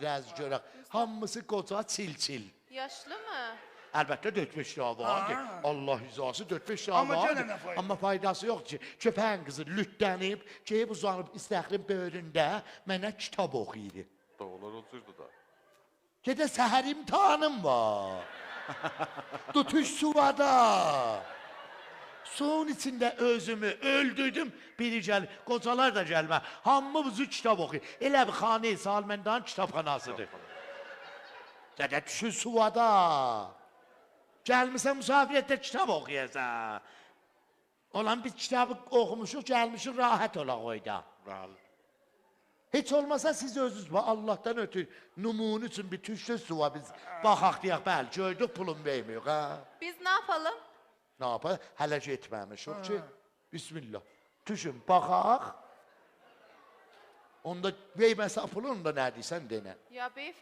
biraz görək. Hamısı qoca çil-çil. Yaşlı mı? Əlbəttə 4-5 lira var ki, Allah rızası 4-5 lira Amma var yenə ki, nə fayda? amma faydası yox ki, köpəyin qızı lütlənib, geyib uzanıb istəxrin böyründə mənə kitab oxuydu. Dağlar oturdu da. Gedə səhər imtihanım var. Tutuş suvada. Suyun içində özümü öldürdüm, biri gəlir, qocalar da gəlmə, hamımızı kitab oxuyur. Elə bir xanə-i Salmandan kitabxanasıdır. Gədə düşür suvada. Gəlmişsən müsafirətdə kitab oxuyasan. Olan biz kitabı oxumuşuq, gəlmişik rahat olaq oyda. Bəli. Heç olmasa siz özünüz var, Allah'tan ötürü numun üçün bir tüşlü suva biz baxaq deyək, bəli, gördük pulun vermiyor, ha? Biz ne yapalım? Ne yapar? Hələ getməmişik ki, bismillah, tüşün, baxaq. Onda verməsə pulun da nə deyirsən denən. Ya beyefendi.